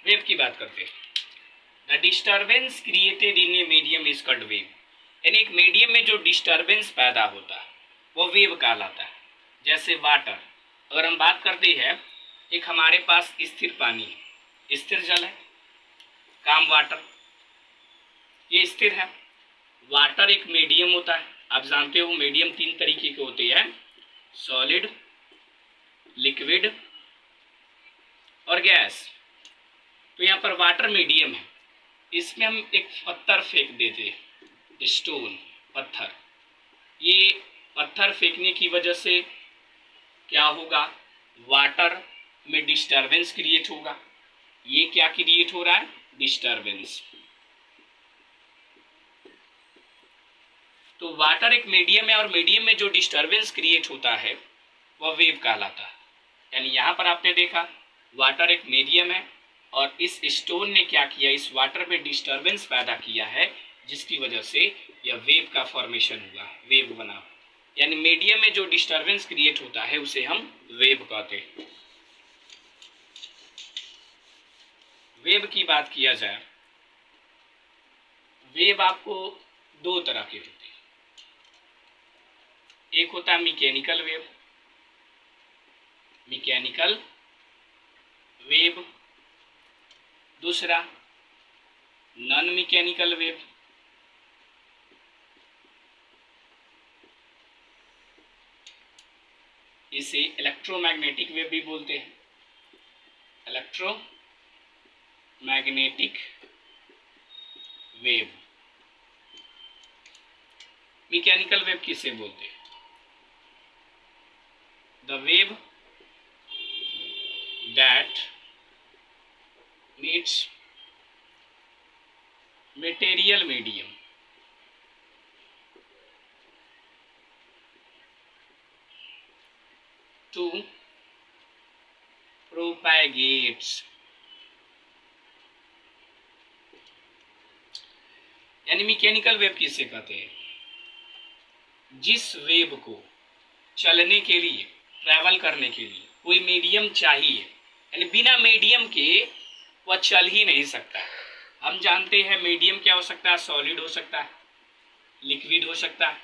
Wave की बात करते हैं। The disturbance created in a medium is called wave, यानी एक मीडियम में जो डिस्टर्बेंस पैदा होता है वो वेव कहलाता है। जैसे वाटर, अगर हम बात करते हैं, एक हमारे पास स्थिर पानी है, स्थिर जल है, काम वाटर, ये स्थिर है। वाटर एक मीडियम होता है, आप जानते हो मीडियम तीन तरीके के होते हैं, सॉलिड, लिक्विड और गैस। तो यहाँ पर वाटर मीडियम है, इसमें हम एक पत्थर फेंक देते हैं, स्टोन, पत्थर। ये पत्थर फेंकने की वजह से क्या होगा, वाटर में डिस्टर्बेंस क्रिएट होगा। ये क्या क्रिएट हो रहा है, डिस्टर्बेंस। तो वाटर एक मीडियम है और मीडियम में जो डिस्टर्बेंस क्रिएट होता है वह वेव कहलाता है। यानी यहाँ पर आपने देखा वाटर एक मीडियम है और इस स्टोन ने क्या किया, इस वाटर में डिस्टर्बेंस पैदा किया है, जिसकी वजह से यह वेव का फॉर्मेशन हुआ, वेव बना। यानी मीडियम में जो डिस्टर्बेंस क्रिएट होता है उसे हम वेव कहते हैं। वेव की बात किया जाए, वेव आपको दो तरह के होते हैं। एक होता है मैकेनिकल वेव, मैकेनिकल वेव, दूसरा नॉन मैकेनिकल वेव। इसे इलेक्ट्रोमैग्नेटिक वेव भी बोलते हैं, इलेक्ट्रोमैग्नेटिक वेव। मैकेनिकल वेव किसे बोलते हैं, the wave that needs material medium to propagates। यानी मैकेनिकल वेव किसे कहते हैं, जिस वेव को चलने के लिए, ट्रैवल करने के लिए कोई मीडियम चाहिए, यानी बिना मीडियम के वह चल ही नहीं सकता। हम जानते हैं मीडियम क्या हो सकता है, सॉलिड हो सकता है, लिक्विड हो सकता है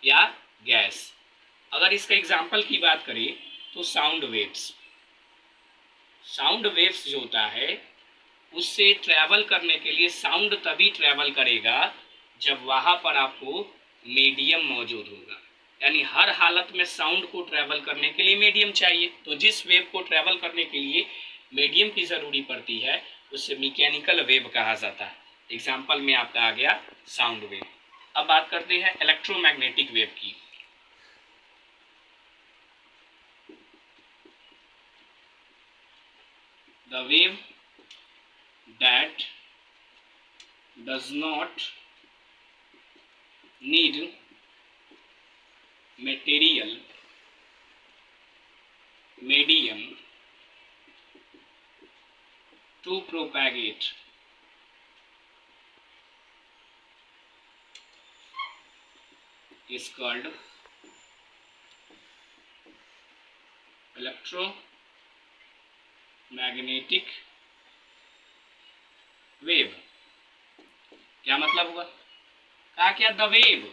या गैस। अगर इसका एग्जाम्पल की बात करें तो साउंड वेव्स, साउंड वेव्स जो होता है उससे ट्रैवल करने के लिए, साउंड तभी ट्रैवल करेगा जब वहाँ पर आपको मीडियम मौजूद होगा। यानी हर हालत में साउंड को ट्रैवल करने के लिए मीडियम चाहिए। तो जिस वेव को ट्रैवल करने के लिए मीडियम की ज़रूरी पड़ती है उसे मैकेनिकल वेव कहा जाता है। एग्जाम्पल में आपका आ गया साउंड वेव। अब बात करते हैं इलेक्ट्रोमैग्नेटिक वेव की। The wave that does not need material medium to propagate is called electromagnetic wave। क्या मतलब हुआ, कहा क्या, the wave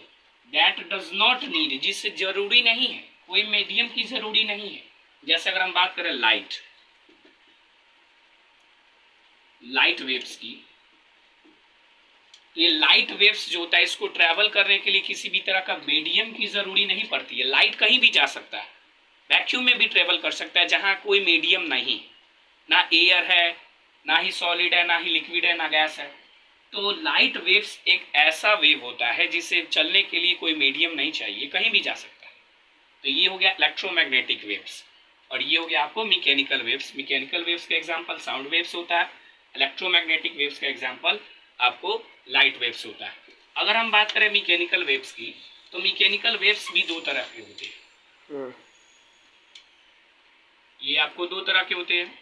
that does not need, जिससे जरूरी नहीं है, कोई मीडियम की जरूरी नहीं है। जैसे अगर हम बात करें लाइट वेव्स की, तो ये लाइट वेव्स जो होता है इसको ट्रैवल करने के लिए किसी भी तरह का मीडियम की जरूरी नहीं पड़ती है। लाइट कहीं भी जा सकता है, वैक्यूम में भी ट्रेवल कर सकता है जहाँ कोई मीडियम नहीं, ना एयर है, ना ही सॉलिड है, ना ही लिक्विड है, ना गैस है। तो लाइट वेव्स एक ऐसा वेव होता है जिसे चलने के लिए कोई मीडियम नहीं चाहिए, कहीं भी जा सकता है। तो ये हो गया इलेक्ट्रोमैग्नेटिक वेव्स और ये हो गया आपको मैकेनिकल वेव्स। मैकेनिकल वेव्स का एग्जांपल साउंड वेव्स होता है, इलेक्ट्रोमैग्नेटिक वेव्स का एग्जांपल आपको लाइट वेव्स होता है। अगर हम बात करें मैकेनिकल वेव्स की, तो मैकेनिकल वेव्स भी दो तरह के होते हैं। ये आपको दो तरह के होते हैं,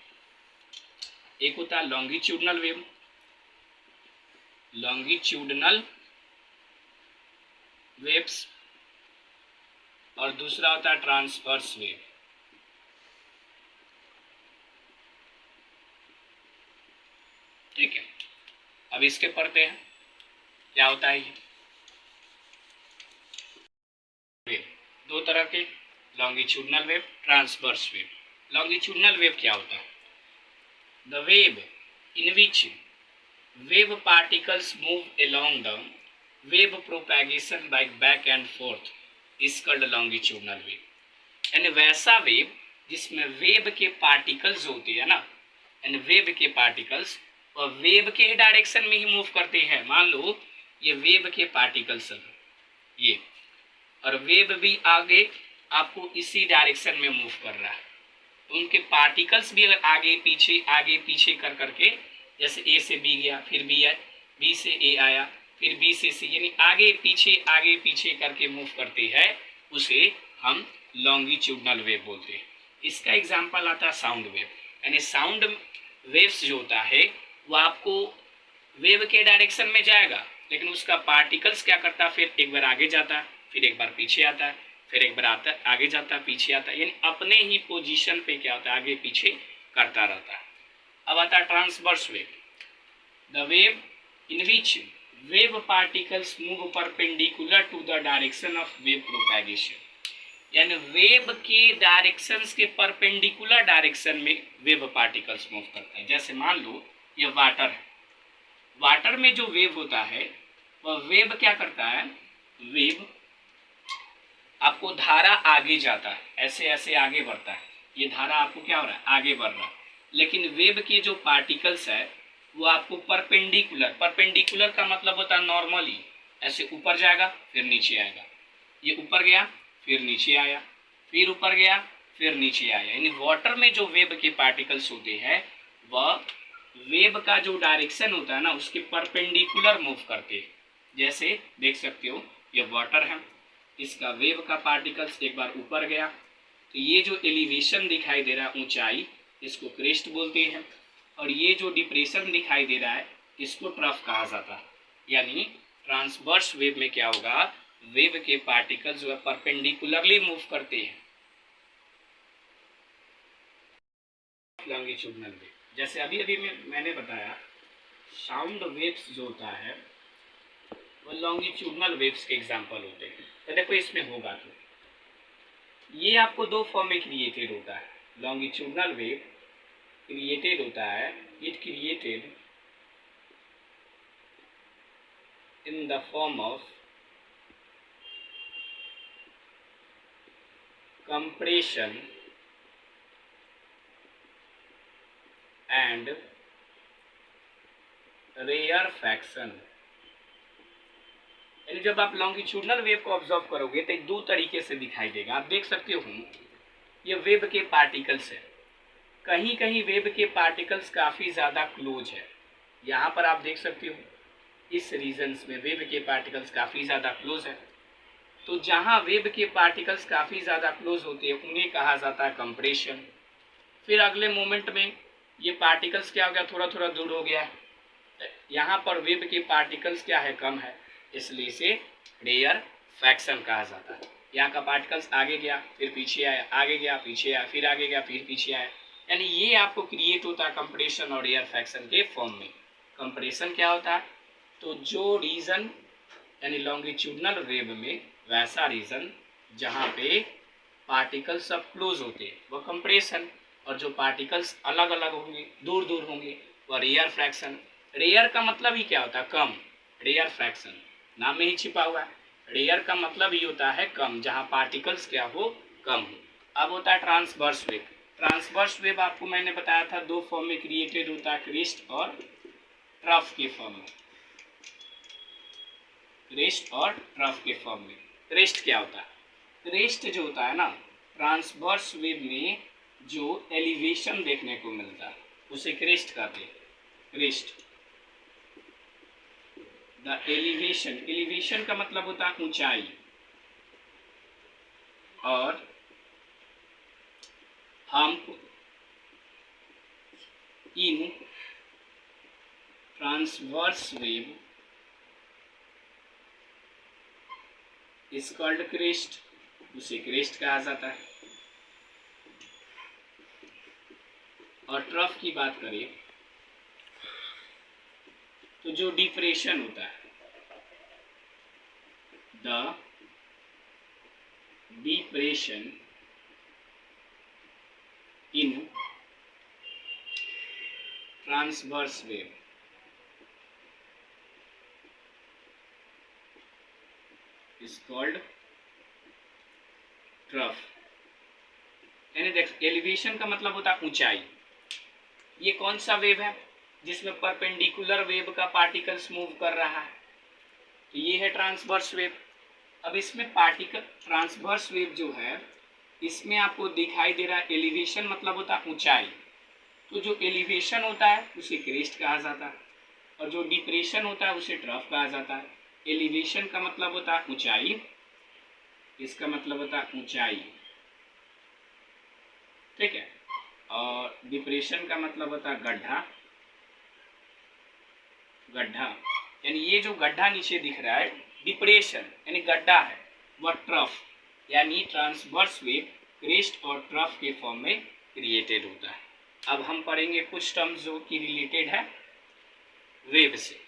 एक होता है लॉन्गिट्यूडनल वेव, लॉन्गिट्यूडनल वेव्स, और दूसरा होता है ट्रांसवर्स वेव। ठीक है, अब इसके पढ़ते हैं क्या होता है ये वेव। दो तरह के, longitudinal wave, transverse wave. Longitudinal wave क्या होता है? The wave in which wave particles move along the wave propagation by back and forth is called longitudinal wave। यानी वैसा वेव जिसमें वेव के पार्टिकल्स होते हैं ना, यानी वेव के पार्टिकल्स और वेव के डायरेक्शन में ही मूव करते हैं। मान लो ये वेव के पार्टिकल्स हैं ये, और वेव भी आगे आपको इसी डायरेक्शन में मूव कर रहा है, तो उनके पार्टिकल्स भी अगर आगे पीछे कर करके, जैसे ए से बी गया, फिर बी से ए आया, फिर बी से सी, यानी आगे पीछे करके मूव करते हैं, उसे हम लॉन्गिट्यूडनल वेव बोलते हैं। इसका एग्जांपल आता है साउंड वेव। यानी साउंड वेव्स जो होता है वो आपको वेव के डायरेक्शन में जाएगा, लेकिन उसका पार्टिकल्स क्या करता है, फिर एक बार आगे जाता है, फिर एक बार पीछे आता है, फिर एक बार आता है आगे जाता है, पीछे आता है, यानी अपने ही पोजीशन पे क्या होता है, आगे पीछे करता रहता है। अब आता है transverse wave. The wave in which wave particles move perpendicular to the direction of wave propagation. यानी वेव के डायरेक्शंस के परपेंडिकुलर डायरेक्शन में वेव पार्टिकल्स मूव करते हैं। जैसे मान लो ये वाटर है, वाटर में जो वेव होता है वह वेव क्या करता है, वेव आपको धारा आगे जाता है, ऐसे ऐसे आगे बढ़ता है, ये धारा आपको क्या हो रहा है, आगे बढ़ रहा है, लेकिन वेव के जो पार्टिकल्स है वो आपको परपेंडिकुलर का मतलब होता है नॉर्मली ऐसे ऊपर जाएगा फिर नीचे आएगा, ये ऊपर गया फिर नीचे आया, फिर ऊपर गया फिर नीचे आया। यानी वाटर में जो वेव के पार्टिकल्स होते हैं वह वेव का जो डायरेक्शन होता है ना उसके परपेंडिकुलर मूव करते हैं। जैसे देख सकते हो ये वाटर है, इसका वेव का पार्टिकल्स एक बार ऊपर गया, तो ये जो एलिवेशन दिखाई दे रहा है ऊंचाई, इसको क्रेस्ट बोलते हैं, और ये जो डिप्रेशन दिखाई दे रहा है इसको ट्रफ कहा जाता है। यानी ट्रांसवर्स वेव में क्या होगा, वेव के पार्टिकल्स जो है परपेंडिकुलरली मूव करते हैं। लॉन्गिट्यूडनल वेव, जैसे अभी मैंने बताया साउंड वेव्स जो होता है वो लॉन्गिट्यूडनल वेव्स के एग्जाम्पल होते हैं। तो देखो इसमें होगा तो ये आपको दो फॉर्म में क्रिएटेड होता है। लॉन्गिट्यूडनल वेव क्रिएटेड होता है, it created in the form of compression and rarefaction. यानी जब आप लॉन्गिट्यूडनल वेव को ऑब्जर्व करोगे तो दो तरीके से दिखाई देगा। आप देख सकते हो ये वेव के पार्टिकल्स है, कहीं कहीं वेव के पार्टिकल्स काफ़ी ज़्यादा क्लोज है। यहाँ पर आप देख सकते हो इस रीजन्स में वेव के पार्टिकल्स काफ़ी ज़्यादा क्लोज है। तो जहाँ वेव के पार्टिकल्स काफ़ी ज़्यादा क्लोज होते हैं उन्हें कहा जाता है कंप्रेशन। फिर अगले मोमेंट में ये पार्टिकल्स क्या हो गया, थोड़ा थोड़ा दूर हो गया, यहाँ पर वेव के पार्टिकल्स क्या है, कम है, इसलिए इसे रेयरफैक्शन कहा जाता है। यहाँ का पार्टिकल्स आगे गया फिर पीछे आया, आगे गया पीछे आया, फिर आगे गया फिर पीछे आया, यानी ये आपको क्रिएट होता है कंप्रेशन और रेयरफैक्शन के फॉर्म में। कंप्रेशन क्या होता है, तो जो रीजन यानी लॉन्गिट्यूडनल वेव में वैसा रीजन जहाँ पे पार्टिकल्स सब क्लोज होते हैं वह कंप्रेशन, और जो पार्टिकल्स अलग अलग होंगे दूर दूर होंगे वह रेयरफैक्शन। रेयर का मतलब ही क्या होता है, कम, रेयरफैक्शन नाम में ही छिपा हुआ है। रेयर का मतलब ही होता है कम, जहाँ पार्टिकल्स क्या हो, कम हो। अब होता है ट्रांसवर्स वेव। ट्रांसवर्स वेव आपको मैंने बताया था दो फॉर्म में क्रिएटेड होता है, क्रेस्ट और ट्रफ के फॉर्म में। क्रेस्ट और ट्रफ के फॉर्म में। क्रेस्ट क्या होता है, क्रेस्ट जो होता है ना ट्रांसवर्स वेव में जो एलिवेशन देखने को मिलता है उसे क्रेस्ट कहते हैं। क्रेस्ट द एलिवेशन, एलिवेशन का मतलब होता है ऊंचाई, और हम in transverse wave is called crest, उसे क्रेस्ट कहा जाता है। और ट्रफ की बात करें तो जो डिप्रेशन होता है, the depression in transverse wave is called trough. यानी देख, एलिवेशन का मतलब होता है ऊंचाई। ये कौन सा वेव है? जिसमें परपेंडिकुलर वेव का पार्टिकल्स मूव कर रहा है, तो ये है ट्रांसवर्स वेव। अब इसमें पार्टिकल ट्रांसवर्स वेव जो है, इसमें आपको दिखाई दे रहा है एलिवेशन मतलब होता है ऊंचाई। तो जो एलिवेशन होता है उसे क्रेस्ट कहा जाता है, और जो डिप्रेशन होता है उसे ट्रफ कहा जाता है। एलिवेशन का मतलब होता है ऊंचाई, इसका मतलब होता है ऊंचाई, ठीक है। और डिप्रेशन का मतलब होता है गड्ढा, गड्ढा। यानी ये जो गड्ढा नीचे दिख रहा है, डिप्रेशन यानी गड्ढा है, वह ट्रफ यानी ट्रांसवर्स वेव क्रेस्ट और ट्रफ के फॉर्म में क्रिएटेड होता है। अब हम पढ़ेंगे कुछ टर्म्स जो कि रिलेटेड है वेव से।